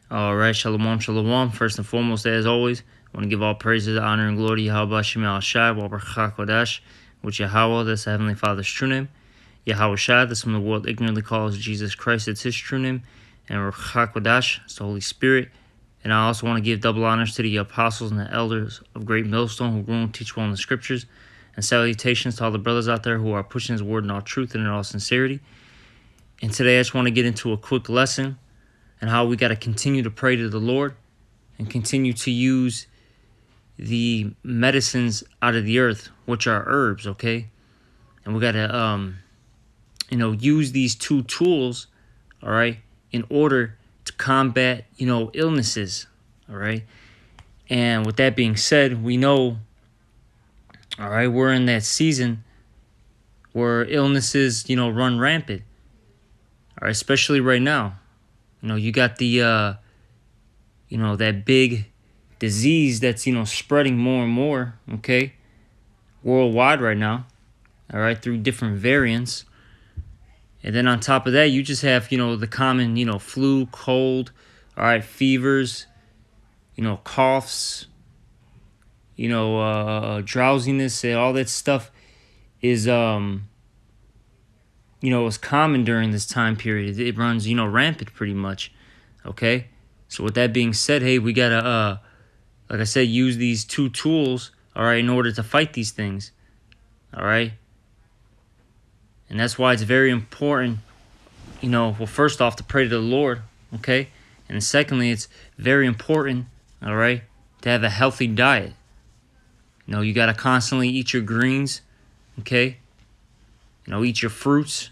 All right, shalom, shalom. First and foremost, as always, I want to give all praises, honor, and glory to Yahweh Shem Al Shai, Wabarakah Kodash, which Yahweh, that's the Heavenly Father's true name. Yahweh Shai, that's whom the world ignorantly calls Jesus Christ, it's his true name. And Wabarakah Kodash, it's the Holy Spirit. And I also want to give double honors to the apostles and the elders of Great Millstone who grow and teach well in the scriptures. And salutations to all the brothers out there who are pushing his word in all truth and in all sincerity. And today I just want to get into a quick lesson and how we got to continue to pray to the Lord and continue to use the medicines out of the earth, which are herbs, okay? And we got to, use these two tools, all right, in order to combat, illnesses, all right? And with that being said, we know, all right, we're in that season where illnesses, run rampant, all right, especially right now. You got the, that big disease that's, spreading more and more, okay, worldwide right now, all right, through different variants. And then on top of that, you just have, the common, flu, cold, all right, fevers, coughs, drowsiness, all that stuff is, is common during this time period. It runs, rampant pretty much, okay? So with that being said, hey, we got to, like I said, use these two tools, all right, in order to fight these things, all right? And that's why it's very important, first off, to pray to the Lord, okay? And secondly, it's very important, all right, to have a healthy diet. You got to constantly eat your greens, okay? Eat your fruits.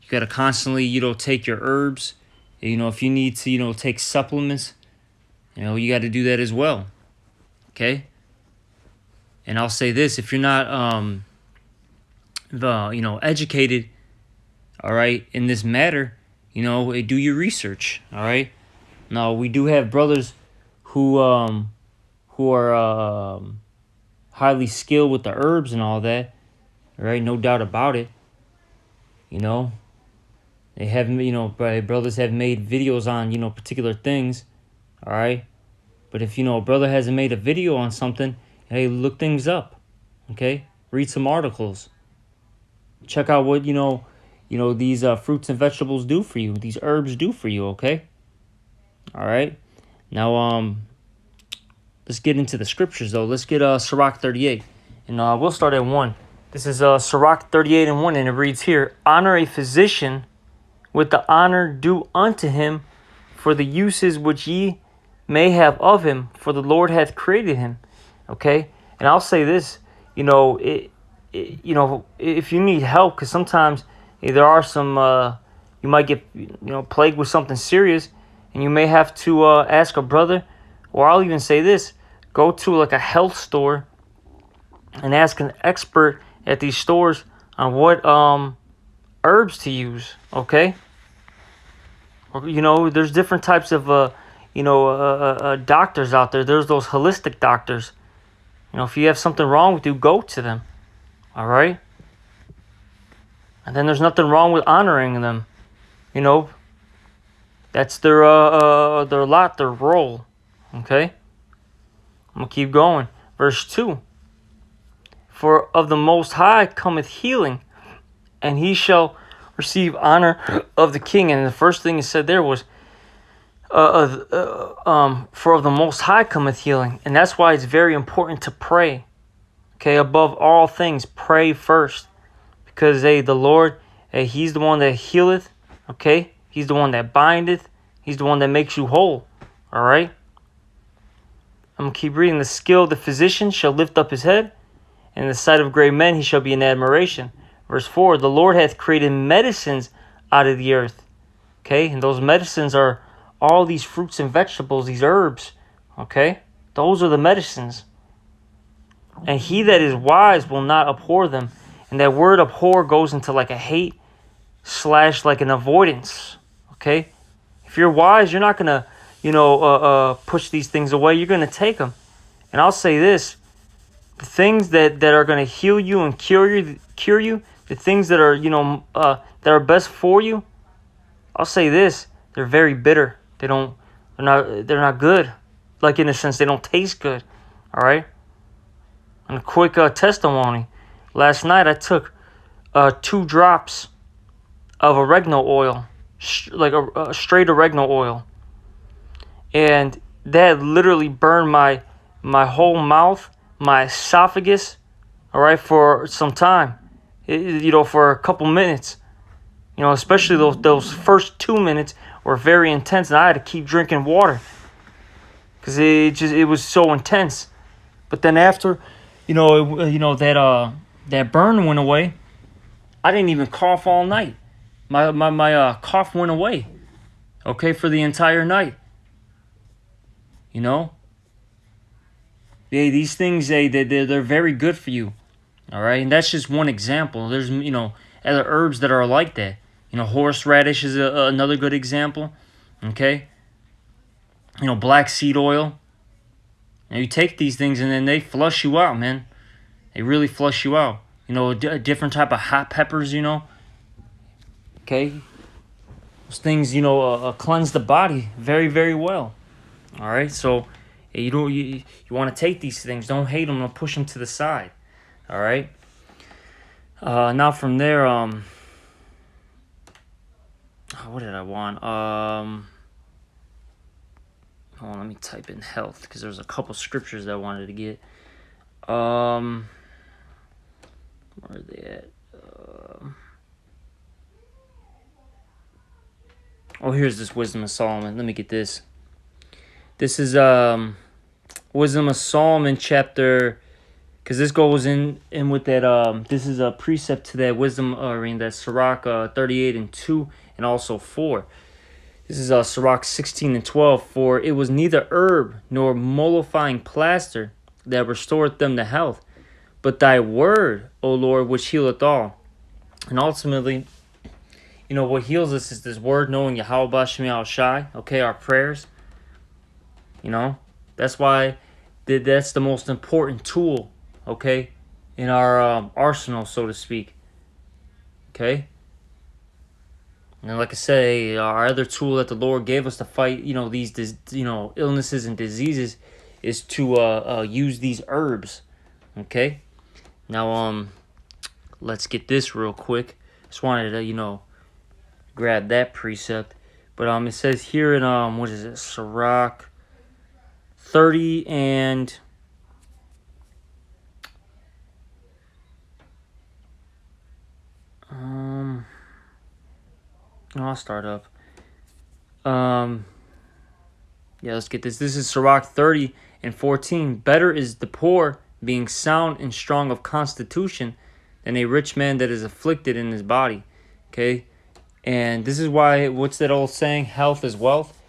You got to constantly, take your herbs. If you need to, take supplements, you got to do that as well, okay? And I'll say this, if you're not, educated, all right, in this matter, do your research, all right? Now, we do have brothers who are highly skilled with the herbs and all that, all right? No doubt about it. They have, brothers have made videos on, particular things, all right? But if, a brother hasn't made a video on something, hey, look things up, okay? Read some articles. Check out what, these fruits and vegetables do for you. These herbs do for you, okay? All right? Now, let's get into the scriptures, though. Let's get Sirach 38. And we'll start at 1. This is Sirach 38 and 1, and it reads here, honor a physician with the honor due unto him for the uses which ye may have of him, for the Lord hath created him. Okay? And I'll say this, if you need help, because sometimes there are some, you might get, plagued with something serious, and you may have to ask a brother, or I'll even say this, go to like a health store and ask an expert at these stores on what herbs to use, okay? Or, there's different types of, doctors out there. There's those holistic doctors. If you have something wrong with you, go to them, all right? And then there's nothing wrong with honoring them, That's their lot, their role, okay? I'm going to keep going. Verse 2. For of the Most High cometh healing, and he shall receive honor of the king. And the first thing it said there was, for of the Most High cometh healing. And that's why it's very important to pray. Okay, above all things, pray first. Because, the Lord, he's the one that healeth. Okay, he's the one that bindeth. He's the one that makes you whole. All right? I'm going to keep reading. The skill of the physician shall lift up his head, and in the sight of great men he shall be in admiration. Verse 4, the Lord hath created medicines out of the earth. Okay, and those medicines are all these fruits and vegetables, these herbs. Okay, those are the medicines. And he that is wise will not abhor them. And that word abhor goes into like a hate / like an avoidance. Okay, if you're wise, you're not going to, push these things away. You're going to take them. And I'll say this, the things that are going to heal you and cure you, the things that are, that are best for you, I'll say this, they're very bitter. They're not good. Like, in a sense, they don't taste good. All right. And a quick testimony. Last night I took 2 drops of oregano oil, like a straight oregano oil, and that literally burned my whole mouth, my esophagus. All right, for some time, for a couple minutes. Especially those first 2 minutes were very intense, and I had to keep drinking water because it was so intense. But then after, that burn went away. I didn't even cough all night. My cough went away. Okay, for the entire night. These things they're very good for you. All right, and that's just one example. There's other herbs that are like that. Horseradish is another good example. Okay. Black seed oil. You take these things and then they flush you out, man. They really flush you out. A different type of hot peppers. Okay. Those things cleanse the body very, very well. All right, so you want to take these things. Don't hate them. Don't push them to the side. All right. Now from there, what did I want? Hold on, let me type in health because there's a couple scriptures that I wanted to get. Where are they at? Here's this Wisdom of Solomon. Let me get this. This is Wisdom of Solomon chapter, because this goes in with that. This is a precept to that wisdom, that Sirach 38:2 and also 4. This is Sirach 16:12. For it was neither herb nor mollifying plaster that restored them to health, but thy word, O Lord, which healeth all. And ultimately, what heals us is this word, knowing Yahweh B'Shem Al-Shai. Okay, our prayers. That's why that's the most important tool, okay, in our arsenal, so to speak. Okay. And like I say, our other tool that the Lord gave us to fight, these, illnesses and diseases, is to use these herbs. Okay. Now, let's get this real quick. Just wanted to, grab that precept. But it says here in what is it, Sirach 30 and I'll start up. Yeah, let's get this. This is Sirach 30 and 14. Better is the poor being sound and strong of constitution than a rich man that is afflicted in his body. Okay? And this is why, what's that old saying? Health is wealth.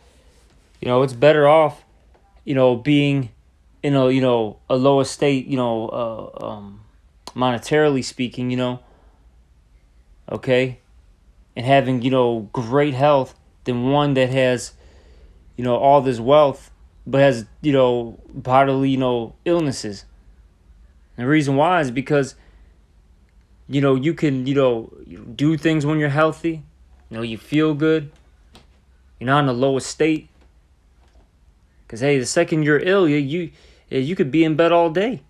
It's better off, being in a low estate, monetarily speaking, okay, and having, great health than one that has, all this wealth but has, bodily, illnesses. And the reason why is because, you can, do things when you're healthy. You feel good. You're not in the lowest state. Because, hey, the second you're ill, you could be in bed all day.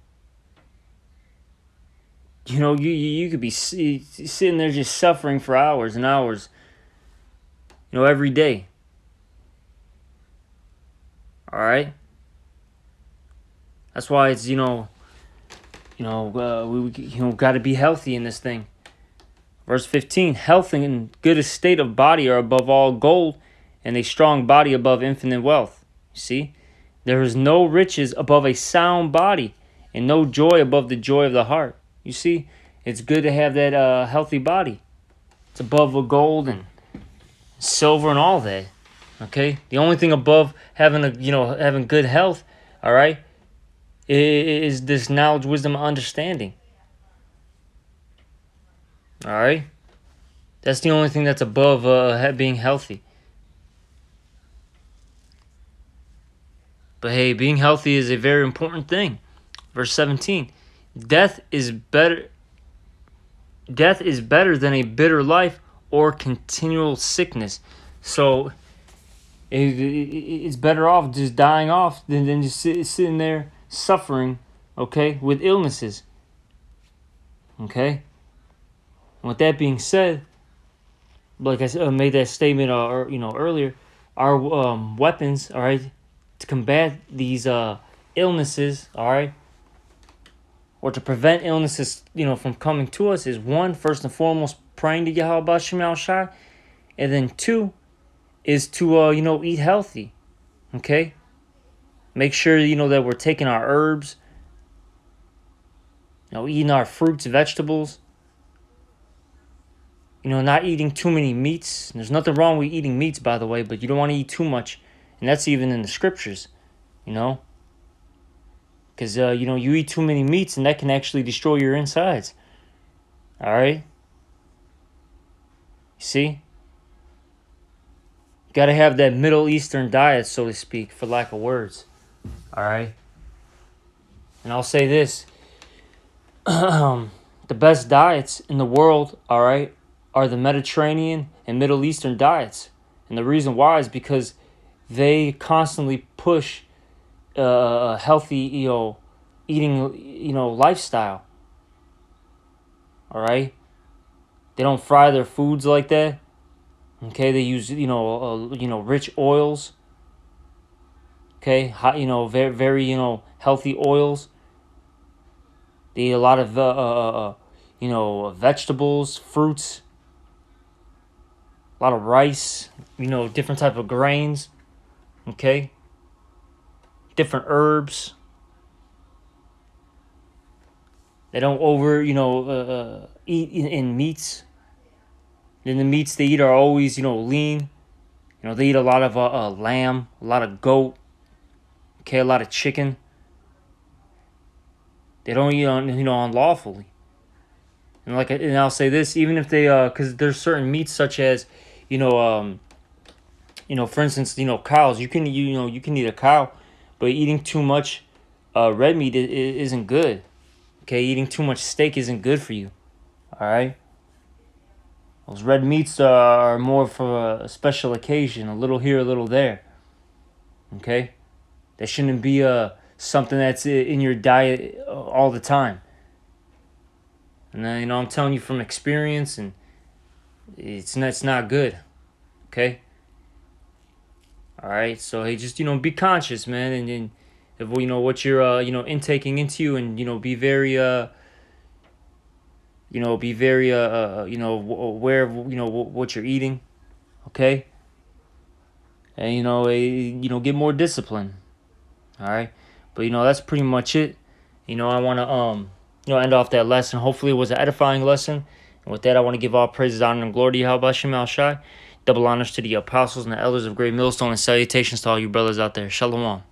You could be sitting there just suffering for hours and hours, every day. All right? That's why it's, we got to be healthy in this thing. Verse 15, health and good estate of body are above all gold, and a strong body above infinite wealth. You see? There is no riches above a sound body, and no joy above the joy of the heart. You see? It's good to have that healthy body. It's above the gold and silver and all that. Okay? The only thing above having having good health, all right, is this knowledge, wisdom, understanding. All right? That's the only thing that's above being healthy. But hey, being healthy is a very important thing. Verse 17. Death is better than a bitter life or continual sickness. So, It's better off just dying off than just sitting there suffering, okay, with illnesses. Okay? With that being said, like I said, made that statement earlier, our weapons, all right, to combat these illnesses, all right, or to prevent illnesses, from coming to us is one, first and foremost, praying to Yahweh Bashem Al Shai, and then two is to eat healthy. Okay? Make sure that we're taking our herbs, eating our fruits, vegetables, not eating too many meats. There's nothing wrong with eating meats, by the way, but you don't want to eat too much. And that's even in the scriptures, because you eat too many meats and that can actually destroy your insides. All right? You see? Got to have that Middle Eastern diet, so to speak, for lack of words. All right? And I'll say this. The best diets in the world, all right, are the Mediterranean and Middle Eastern diets. And the reason why is because they constantly push a healthy, eating, lifestyle. All right? They don't fry their foods like that. Okay, they use rich oils. Okay, hot, very very healthy oils. They eat a lot of vegetables, fruits, a lot of rice, different type of grains. Okay, different herbs. They don't eat in meats. Then the meats they eat are always, lean. They eat a lot of lamb, a lot of goat, okay, a lot of chicken. They don't eat unlawfully. And I'll say this, even if they, because there's certain meats such as, for instance, cows. You can eat a cow, but eating too much red meat isn't good. Okay, eating too much steak isn't good for you. All right. Those red meats are more for a special occasion, a little here, a little there. Okay? They shouldn't be something that's in your diet all the time. And then, I'm telling you from experience, and it's not good. Okay? All right? So, hey, just, be conscious, man, and if, what you're, intaking into you, and, be very, aware of, what you're eating, okay? And, get more discipline, all right? But, that's pretty much it. I want to, end off that lesson. Hopefully it was an edifying lesson. And with that, I want to give all praises, honor, and glory to Yahweh Shem Al Shai. Double honors to the apostles and the elders of Great Millstone, and salutations to all you brothers out there. Shalom.